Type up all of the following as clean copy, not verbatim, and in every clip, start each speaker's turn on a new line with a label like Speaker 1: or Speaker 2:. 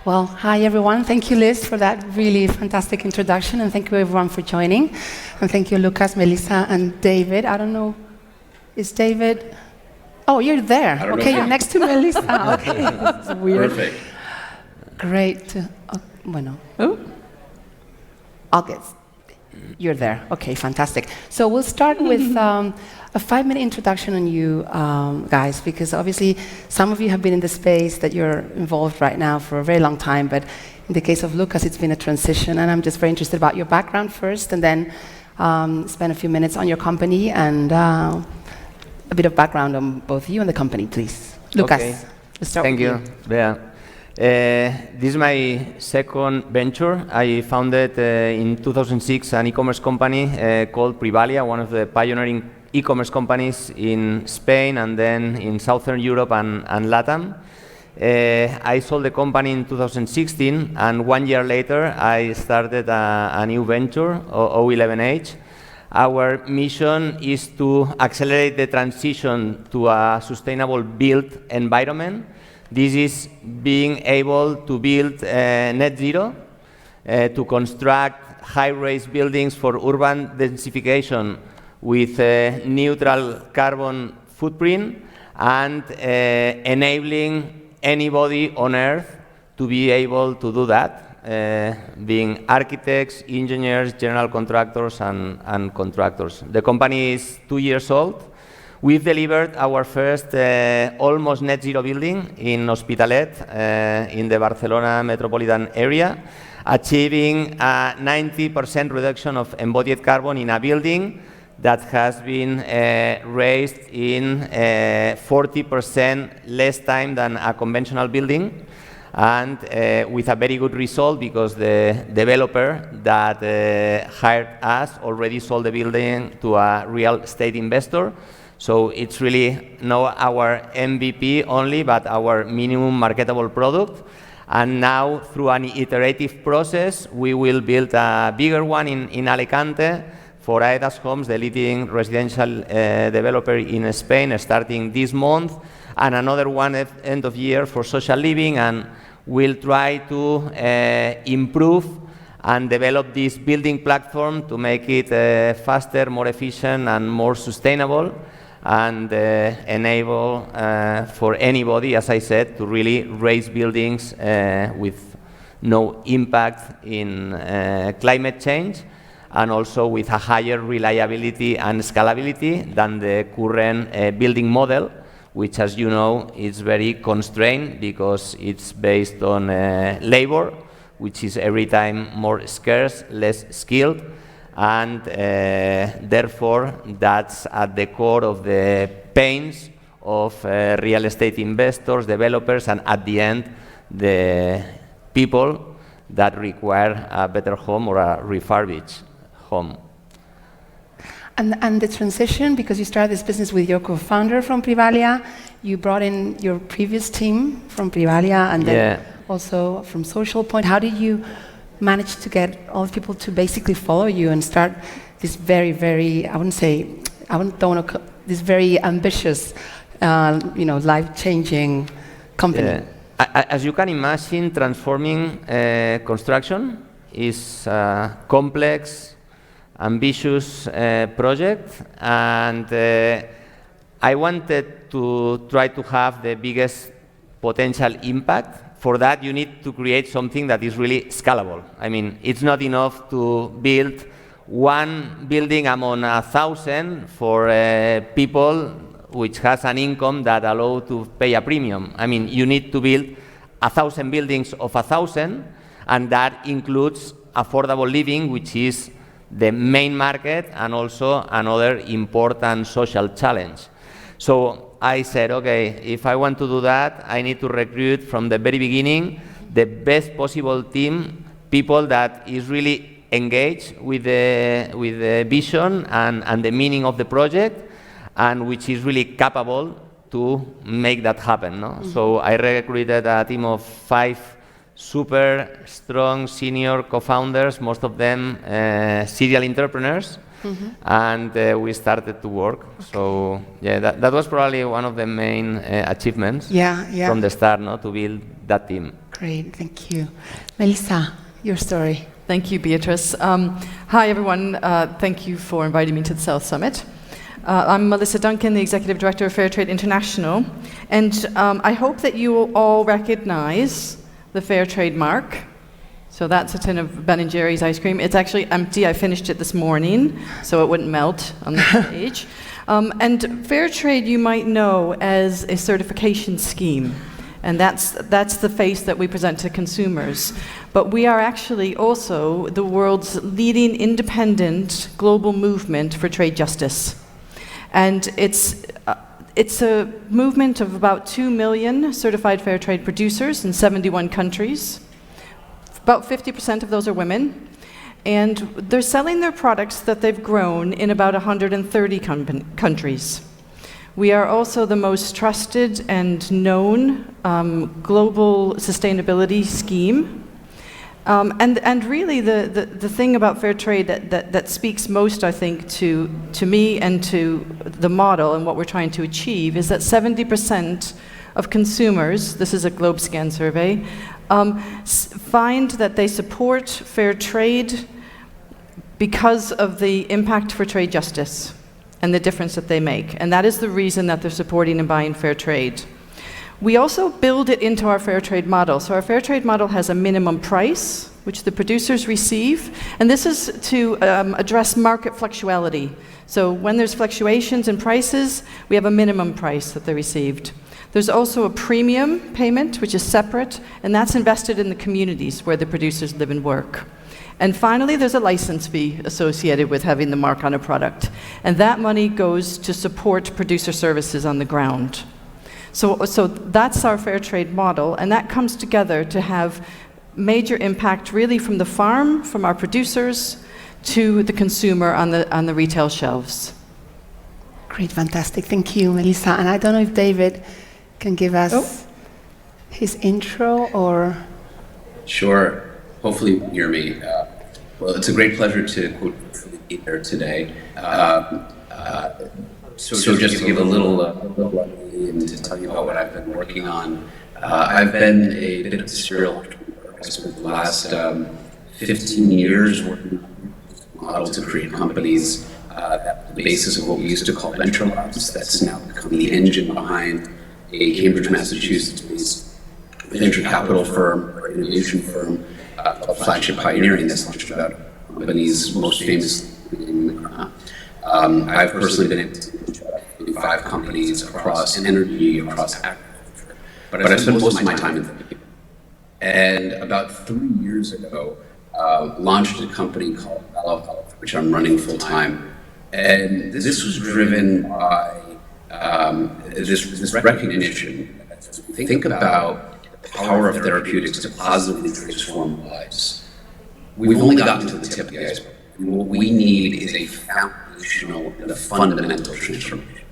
Speaker 1: Well, hi everyone. Thank you, Liz, for that really fantastic introduction, and thank you everyone for joining. And thank you, Lucas, Melissa, and David. I don't know, is David? Oh, you're there. Okay, you're next to Melissa. Okay, that's weird.
Speaker 2: Perfect.
Speaker 1: Great. Bueno. I'll get. You're there. Okay, fantastic. So we'll start with a 5-minute introduction on you guys, because obviously some of you have been in the space that you're involved right now for a very long time, but in the case of Lucas, it's been a transition, and I'm just very interested about your background first, and then spend a few minutes on your company and a bit of background on both you and the company, please. Lucas,
Speaker 3: okay.
Speaker 1: Let's start
Speaker 3: Thank
Speaker 1: with
Speaker 3: you, Bea. This is my second venture. I founded in 2006 an e-commerce company called Privalia, one of the pioneering e-commerce companies in Spain and then in Southern Europe and Latam. I sold the company in 2016, and 1 year later I started a new venture, O11H. Our mission is to accelerate the transition to a sustainable built environment. This is being able to build net zero, to construct high-rise buildings for urban densification with a neutral carbon footprint, and enabling anybody on Earth to be able to do that, being architects, engineers, general contractors, and contractors. The company is 2 years old. We've delivered our first almost net zero building in Hospitalet, in the Barcelona metropolitan area, achieving a 90% reduction of embodied carbon in a building that has been raised in 40% less time than a conventional building, and with a very good result, because the developer that hired us already sold the building to a real estate investor. So it's really not our MVP only, but our minimum marketable product. And now, through an iterative process, we will build a bigger one in Alicante for Aedas Homes, the leading residential developer in Spain, starting this month, and another one at end of year for social living. And we'll try to improve and develop this building platform to make it faster, more efficient, and more sustainable, and enable for anybody, as I said, to really raise buildings with no impact in climate change, and also with a higher reliability and scalability than the current building model, which, as you know, is very constrained because it's based on labor, which is every time more scarce, less skilled, and therefore that's at the core of the pains of real estate investors, developers, and at the end, the people that require a better home or a refurbished home.
Speaker 1: And the transition, because you started this business with your co-founder from Privalia, you brought in your previous team from Privalia, and then also from Social Point. How did you manage to get all the people to basically follow you and start this very, very, this very ambitious, life-changing company?
Speaker 3: As you can imagine, transforming construction is a complex, ambitious project, and I wanted to try to have the biggest potential impact. For that, you need to create something that is really scalable. I mean, it's not enough to build one building among 1,000 for people which has an income that allow to pay a premium. I mean, you need to build 1,000 buildings of 1,000, and that includes affordable living, which is the main market and also another important social challenge. So I said, okay, if I want to do that, I need to recruit from the very beginning the best possible team, people that is really engaged with the vision and the meaning of the project, and which is really capable to make that happen. No? Mm-hmm. So I recruited a team of 5 super strong senior co-founders, most of them serial entrepreneurs, and we started to work. So yeah, that was probably one of the main achievements from the start, no, to build that team.
Speaker 1: Great, thank you. Melissa, your story.
Speaker 2: Thank you, Beatrice. Hi, everyone. Thank you for inviting me to the South Summit. I'm Melissa Duncan, the Executive Director of Fairtrade International, and I hope that you will all recognize the Fairtrade mark. So that's a tin of Ben & Jerry's ice cream. It's actually empty. I finished it this morning, so it wouldn't melt on the page. And Fairtrade you might know as a certification scheme. And that's the face that we present to consumers. But we are actually also the world's leading independent global movement for trade justice. And it's a movement of about 2 million certified fair trade producers in 71 countries. About 50% of those are women. And they're selling their products that they've grown in about 130 countries. We are also the most trusted and known global sustainability scheme. And really the thing about fair trade that speaks most, I think, to me and to the model and what we're trying to achieve is that 70% of consumers, this is a GlobeScan survey, find that they support fair trade because of the impact for trade justice and the difference that they make. And that is the reason that they're supporting and buying fair trade. We also build it into our fair trade model. So our fair trade model has a minimum price, which the producers receive, and this is to address market fluctuality. So when there's fluctuations in prices, we have a minimum price that they received. There's also a premium payment, which is separate, and that's invested in the communities where the producers live and work. And finally, there's a license fee associated with having the mark on a product, and that money goes to support producer services on the ground. So that's our fair trade model, and that comes together to have major impact really from the farm, from our producers, to the consumer on the retail shelves.
Speaker 1: Great, fantastic. Thank you, Melissa. And I don't know if David can give us his intro or...
Speaker 4: Sure. Hopefully you can hear me. Well, it's a great pleasure to be here today. So just to give a little and to tell you about what I've been working on, I've been a bit of a serial entrepreneur. I spent the last 15 years working on a model to create companies at the basis of what we used to call venture labs. That's now become the engine behind a Cambridge, Massachusetts-based venture capital firm or innovation firm called Flagship Pioneering that's launched about companies most famously in I've personally been able to 5 companies across energy, across agriculture, but I spent most of my time in thinking. And about 3 years ago, launched a company called Bello Health, which I'm running full time. And this was driven by this recognition that as we think about the power of therapeutics to positively transform lives, we've only gotten to the tip of the iceberg. And what we need is a foundational and a fundamental transformation.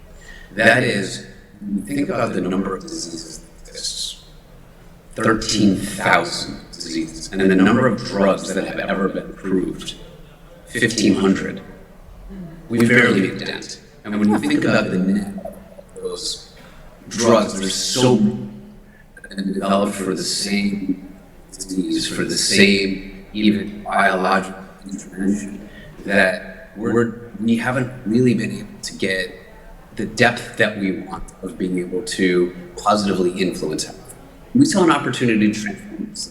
Speaker 4: That is, when you think about the number of diseases that exist, 13,000 diseases, and the number of drugs that have ever been approved, 1,500, we've barely made a dent. And when you think about the net of those drugs, there's so many that have been developed for the same disease, for the same even biological intervention, that we haven't really been able to get the depth that we want of being able to positively influence health. We saw an opportunity to transform this.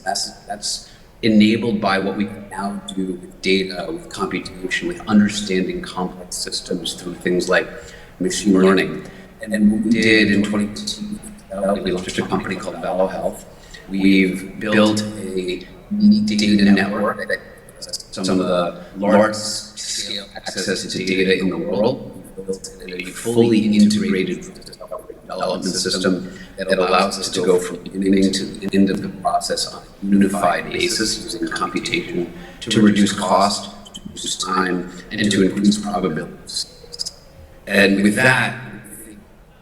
Speaker 4: That's enabled by what we can now do with data, with computation, with understanding complex systems through things like machine learning. And then what we did in 2018, we launched a company called Bello Health. We've built a data network that some of the large-scale access to data in the world. We've built a fully integrated development system that allows us to go from beginning to the end of the process on a unified basis using computation to reduce cost, to reduce time, and to increase probabilities. And with that,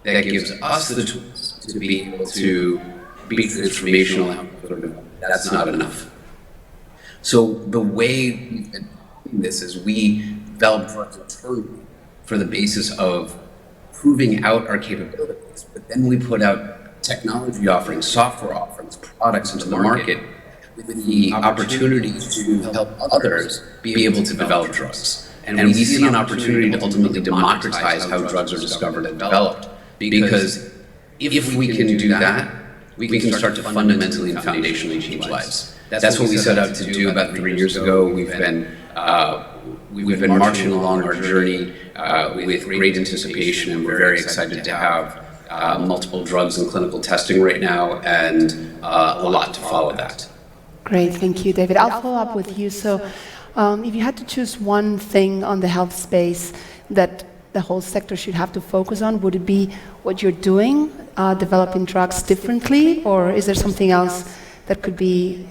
Speaker 4: that gives us the tools to be able to being transformational, that's not enough. So the way we've been doing this is we develop drugs internally for the basis of proving out our capabilities, but then we put out technology offerings, software offerings, products into the market with the opportunity to help others be able to develop drugs. And we see an opportunity to ultimately democratize how drugs are discovered and developed, because if we can do that, we can start to fundamentally and foundationally change lives. That's what we set out to do about 3 years ago. We've been marching along our journey with great anticipation, and we're very excited to have multiple drugs in clinical testing right now, and a lot to follow that.
Speaker 1: Great, thank you, David. I'll follow up with you. So, if you had to choose one thing on the health space that the whole sector should have to focus on, would it be what you're doing, developing drugs differently, or is there something else that could be,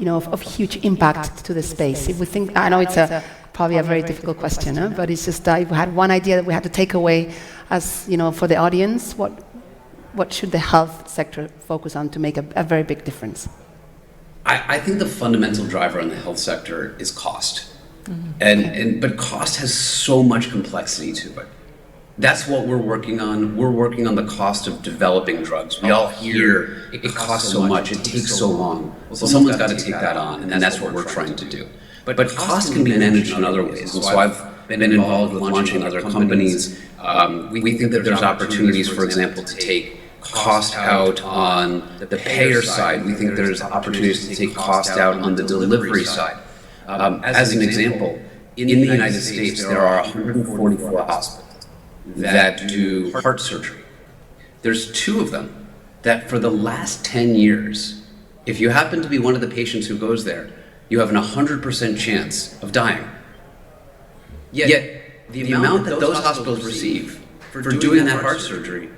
Speaker 1: of huge impact to the space? If we think, I know it's probably a very difficult question, but it's just if we had one idea that we had to take away, as for the audience, what should the health sector focus on to make a very big difference?
Speaker 4: I think the fundamental driver in the health sector is cost. But cost has so much complexity to it. That's what we're working on. We're working on the cost of developing drugs. We all hear it costs so much, it takes so long. Well, someone's got to take that on, and that's what we're trying to do. But cost can be managed in other ways. And so I've been involved with launching other companies. We think that there's opportunities, for example, to take cost out on the payer side. We think there's opportunities to take cost out on the delivery side. As an example, in the United States, there are 144 hospitals that do heart surgery. There's 2 of them that for the last 10 years, if you happen to be one of the patients who goes there, you have an 100% chance of dying. Yet, the amount that those hospitals receive for doing that heart surgery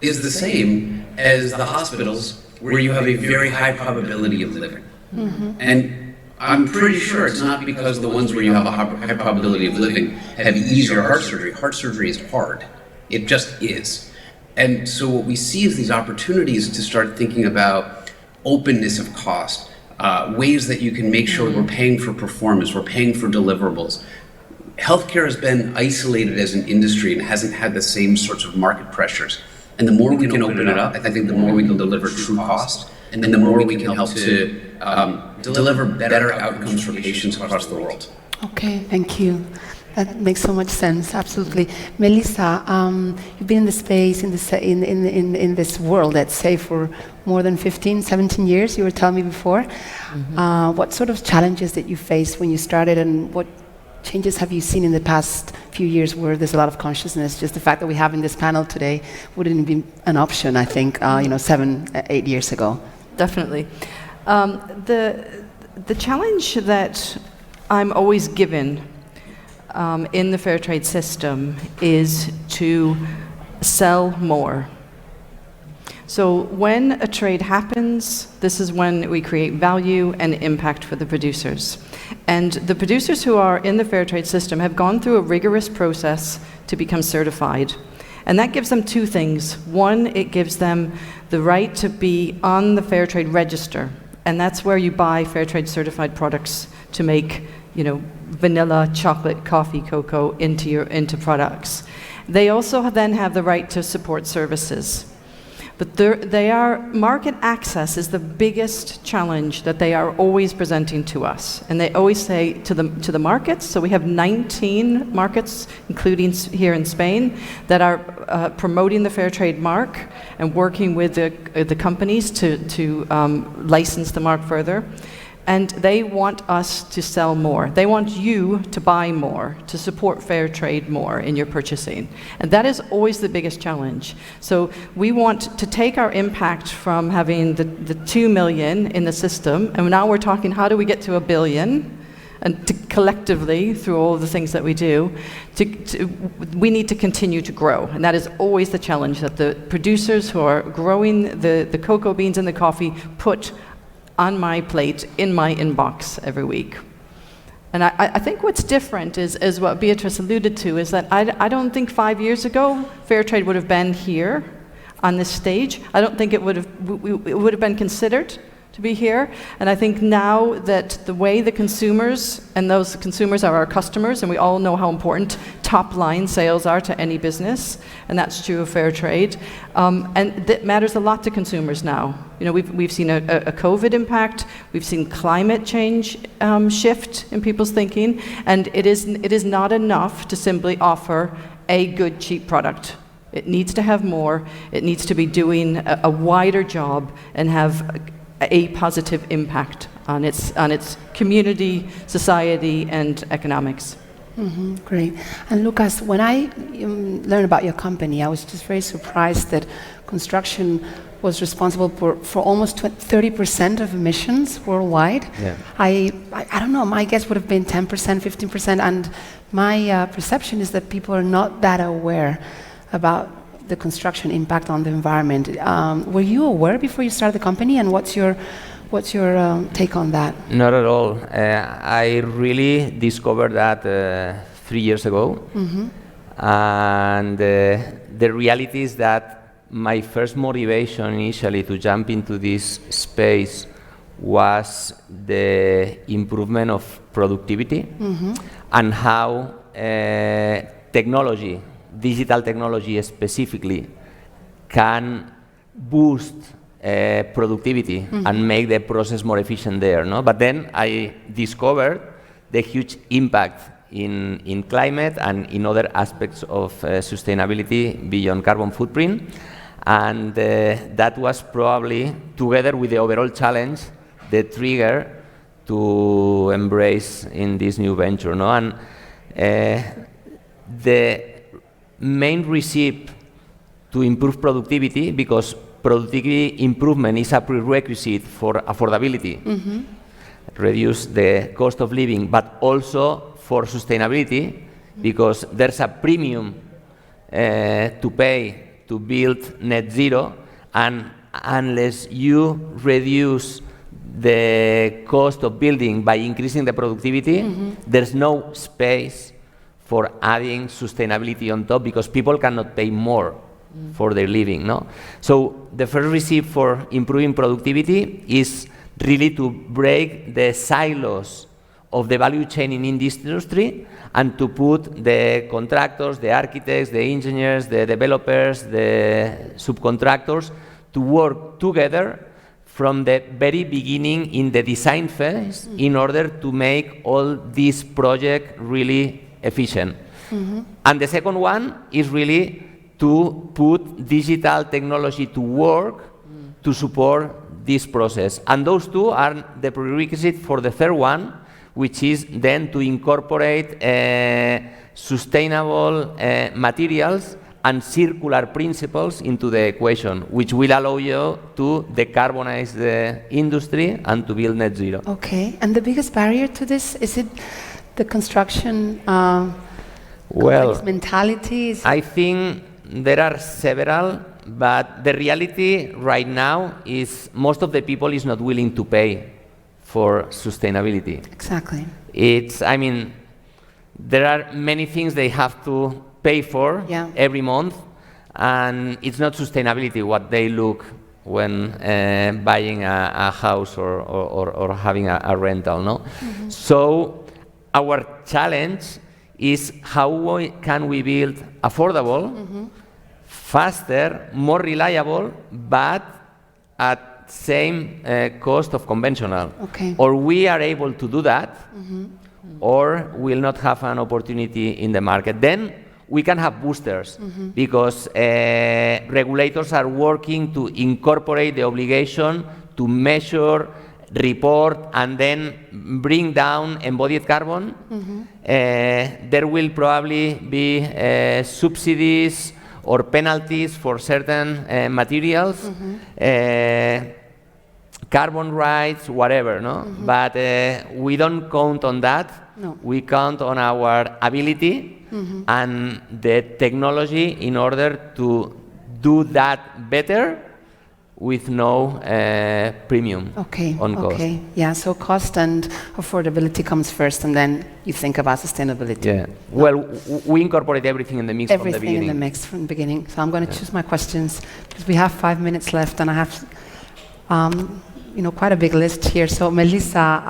Speaker 4: is the same as the hospitals where you have a very high probability of living. And I'm pretty sure it's not because the ones where you have a high probability of living have easier heart surgery. Heart surgery is hard. It just is. And so what we see is these opportunities to start thinking about openness of cost, ways that you can make sure we're paying for performance, we're paying for deliverables. Healthcare has been isolated as an industry and hasn't had the same sorts of market pressures. And the more we can open it up, I think the more we can deliver true cost, and then the more we can help to deliver better outcomes for patients across the world.
Speaker 1: Okay, thank you. That makes so much sense. Absolutely, Melissa. You've been in the space in this world, let's say, for more than 15, 17 years. You were telling me before. What sort of challenges did you face when you started, and what changes have you seen in the past few years where there's a lot of consciousness? Just the fact that we have in this panel today wouldn't be an option, I think, 7, 8 years ago.
Speaker 2: Definitely. The challenge that I'm always given in the fair trade system is to sell more. So when a trade happens, this is when we create value and impact for the producers. And the producers who are in the fair trade system have gone through a rigorous process to become certified. And that gives them 2 things. One, it gives them the right to be on the fair trade register. And that's where you buy fair trade certified products to make, vanilla, chocolate, coffee, cocoa into products. They also then have the right to support services. But market access is the biggest challenge that they are always presenting to us. And they always say to the markets, so we have 19 markets, including here in Spain, that are promoting the fair trade mark and working with the companies to license the mark further. And they want us to sell more. They want you to buy more, to support fair trade more in your purchasing. And that is always the biggest challenge. So we want to take our impact from having the 2 million in the system, and now we're talking, how do we get to 1 billion? And to collectively, through all of the things that we do, we need to continue to grow. And that is always the challenge that the producers who are growing the cocoa beans and the coffee put on my plate, in my inbox every week. And I think what's different is what Beatrice alluded to, is that I don't think 5 years ago fair trade would have been here. on this stage. I don't think it would have been considered to be here. And I think now that the way the consumers, and those consumers are our customers, and we all know how important top-line sales are to any business, and that's true of fair trade, and that matters a lot to consumers now. You know, we've seen a COVID impact, we've seen climate change shift in people's thinking, and it is not enough to simply offer a good, cheap product. It needs to have more, it needs to be doing a wider job and have a positive impact on its community, society, and economics.
Speaker 1: Great. And Lucas, when I learned about your company, I was just very surprised that construction was responsible for almost 30% of emissions worldwide.
Speaker 3: Yeah.
Speaker 1: I don't know, my guess would have been 10%, 15%, and my perception is that people are not that aware about the construction impact on the environment. Were you aware before you started the company, and what's your take on that?
Speaker 3: Not at all. I really discovered that 3 years ago, and the reality is that my first motivation initially to jump into this space was the improvement of productivity and how technology, digital technology specifically, can boost productivity and make the process more efficient there. No? But then I discovered the huge impact in climate and in other aspects of sustainability beyond carbon footprint. And that was probably, together with the overall challenge, the trigger to embrace in this new venture. No? And the main recipe to improve productivity, because productivity improvement is a prerequisite for affordability, reduce the cost of living, but also for sustainability, because there's a premium to pay to build net zero, and unless you reduce the cost of building by increasing the productivity, there's no space for adding sustainability on top, because people cannot pay more for their living. No? So the first recipe for improving productivity is really to break the silos of the value chain in industry and to put the contractors, the architects, the engineers, the developers, the subcontractors to work together from the very beginning in the design phase in order to make all this project really efficient. And the second one is really to put digital technology to work to support this process. And those two are the prerequisite for the third one, which is then to incorporate sustainable materials and circular principles into the equation, which will allow you to decarbonize the industry and to build net zero.
Speaker 1: Okay, and the biggest barrier to this, is it the construction mentality?
Speaker 3: I think there are several, but the reality right now is most of the people is not willing to pay for sustainability.
Speaker 1: Exactly.
Speaker 3: I mean, there are many things they have to pay for every month, and it's not sustainability what they look when buying a house or having a rental. No? So our challenge is how can we build affordable, faster, more reliable, but at same cost of conventional.
Speaker 1: Okay.
Speaker 3: Or we are able to do that, or we'll not have an opportunity in the market. Then we can have boosters, because regulators are working to incorporate the obligation to measure, report, and then bring down embodied carbon. There will probably be subsidies or penalties for certain materials, carbon rights, whatever, no? But we don't count on that.
Speaker 1: No.
Speaker 3: We count on our ability and the technology in order to do that better with no premium
Speaker 1: Okay.
Speaker 3: on cost.
Speaker 1: Okay. Yeah. So cost and affordability comes first, and then you think about sustainability.
Speaker 3: Yeah. Well, we incorporate everything in the mix from the
Speaker 1: Everything
Speaker 3: beginning.
Speaker 1: in the mix from the beginning. So I'm going to choose my questions because we have 5 minutes left, and I have, quite a big list here. So Melissa,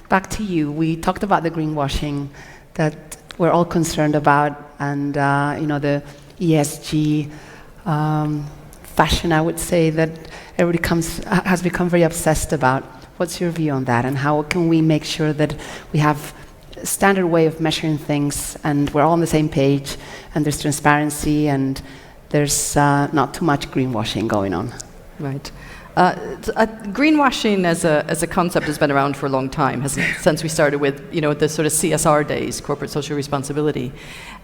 Speaker 1: back to you. We talked about the greenwashing that we're all concerned about, and the ESG fashion, I would say, that everybody has become very obsessed about. What's your view on that, and how can we make sure that we have a standard way of measuring things, and we're all on the same page, and there's transparency, and there's not too much greenwashing going on?
Speaker 2: Right. Greenwashing as a concept has been around for a long time, hasn't it? Since we started with, the sort of CSR days, corporate social responsibility.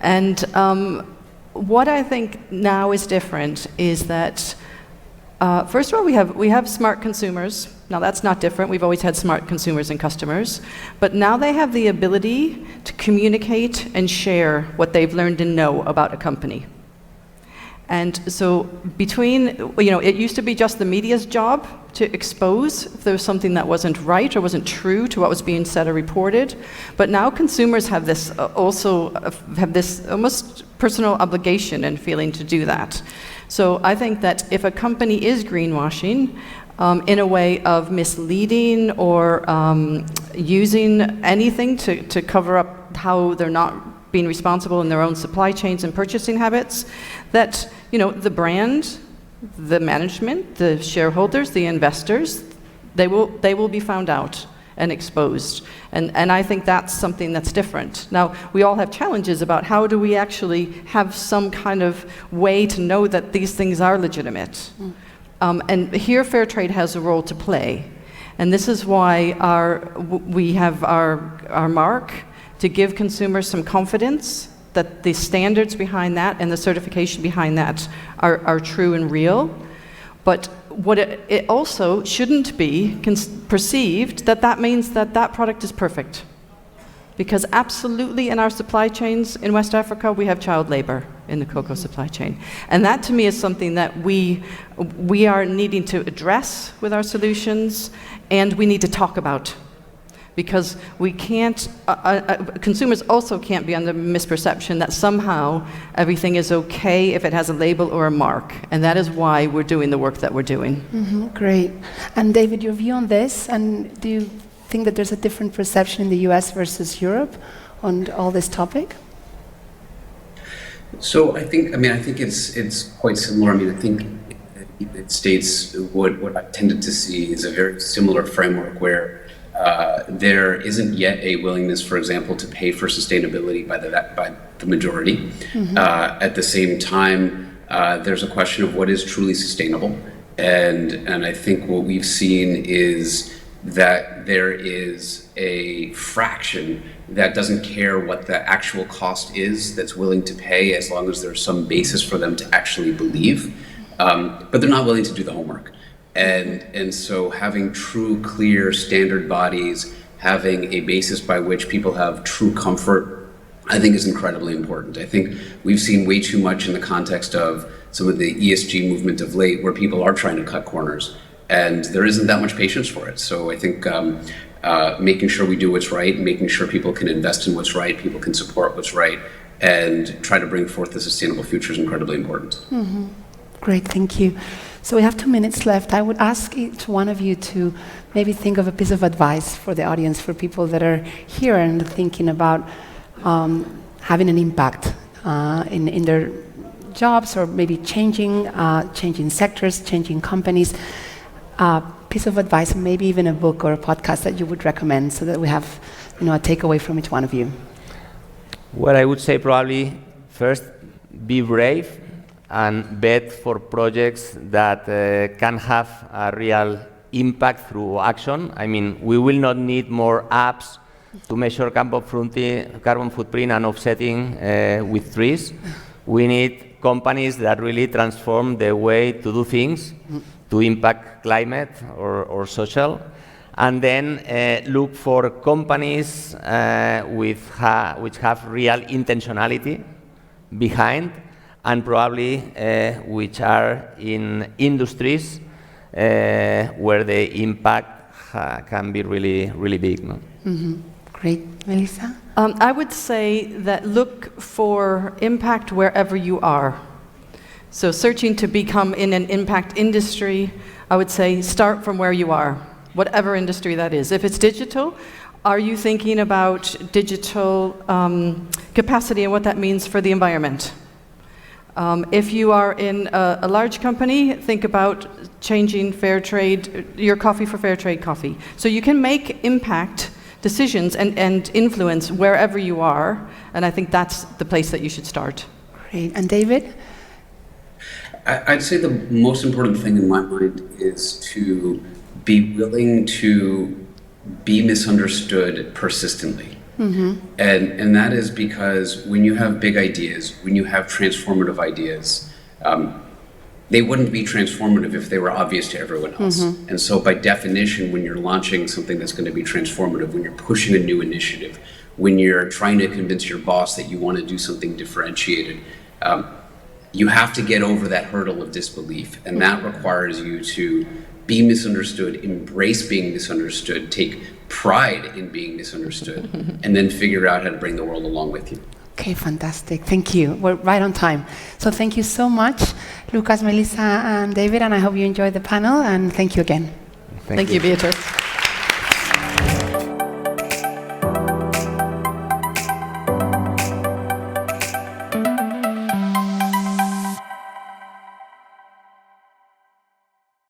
Speaker 2: And what I think now is different is that, first of all, we have smart consumers. Now, that's not different. We've always had smart consumers and customers. But now they have the ability to communicate and share what they've learned and know about a company. And so it used to be just the media's job to expose if there was something that wasn't right or wasn't true to what was being said or reported. But now consumers have this almost personal obligation and feeling to do that. So I think that if a company is greenwashing in a way of misleading or using anything to cover up how they're not being responsible in their own supply chains and purchasing habits, that the brand, the management, the shareholders, the investors, they will be found out and exposed. And I think that's something that's different. Now, we all have challenges about how do we actually have some kind of way to know that these things are legitimate. And here Fairtrade has a role to play. And this is why we have our mark, to give consumers some confidence that the standards behind that and the certification behind that are true and real. But what it also shouldn't be perceived that means that product is perfect. Because absolutely in our supply chains in West Africa, we have child labor in the cocoa supply chain. And that to me is something that we are needing to address with our solutions, and we need to talk about. Because we can't, consumers also can't be under misperception that somehow everything is okay if it has a label or a mark. And that is why we're doing the work that we're doing.
Speaker 1: Mm-hmm, great. And David, your view on this? And do you think that there's a different perception in the US versus Europe on all this topic?
Speaker 4: So I think it's quite similar. I think in the United States, what I tended to see is a very similar framework where there isn't yet a willingness, for example, to pay for sustainability by the majority. Mm-hmm. At the same time, there's a question of what is truly sustainable, and I think what we've seen is that there is a fraction that doesn't care what the actual cost is, that's willing to pay as long as there's some basis for them to actually believe, but they're not willing to do the homework. And so having true, clear standard bodies, having a basis by which people have true comfort, I think is incredibly important. I think we've seen way too much in the context of some of the ESG movement of late where people are trying to cut corners, and there isn't that much patience for it. So I think making sure we do what's right, making sure people can invest in what's right, people can support what's right, and try to bring forth a sustainable future is incredibly important.
Speaker 1: Mm-hmm. Great, thank you. So we have 2 minutes left. I would ask each one of you to maybe think of a piece of advice for the audience, for people that are here and thinking about having an impact in their jobs, or maybe changing sectors, changing companies. Piece of advice, maybe even a book or a podcast that you would recommend, so that we have a takeaway from each one of you.
Speaker 3: Well, I would say probably first, be brave and bet for projects that can have a real impact through action. I mean, we will not need more apps to measure carbon footprint and offsetting with trees. We need companies that really transform the way to do things to impact climate or social. And then look for companies which have real intentionality behind, and probably which are in industries where the impact can be really, really big. No?
Speaker 1: Great. Melissa?
Speaker 2: I would say that look for impact wherever you are. So searching to become in an impact industry, I would say start from where you are, whatever industry that is. If it's digital, are you thinking about digital capacity and what that means for the environment? If you are in a large company, think about changing fair trade, your coffee for fair trade coffee. So you can make impact decisions and influence wherever you are, and I think that's the place that you should start.
Speaker 1: Great. And David?
Speaker 4: I'd say the most important thing in my mind is to be willing to be misunderstood persistently. And that is because when you have big ideas, when you have transformative ideas, they wouldn't be transformative if they were obvious to everyone else. And so by definition, when you're launching something that's going to be transformative, when you're pushing a new initiative, when you're trying to convince your boss that you want to do something differentiated, you have to get over that hurdle of disbelief. And that requires you to be misunderstood, embrace being misunderstood, take pride in being misunderstood, and then figure out how to bring the world along with you.
Speaker 1: Okay, fantastic. Thank you. We're right on time. So thank you so much, Lucas, Melissa, and David, and I hope you enjoyed the panel, and thank you again.
Speaker 2: Thank you, Beatrice.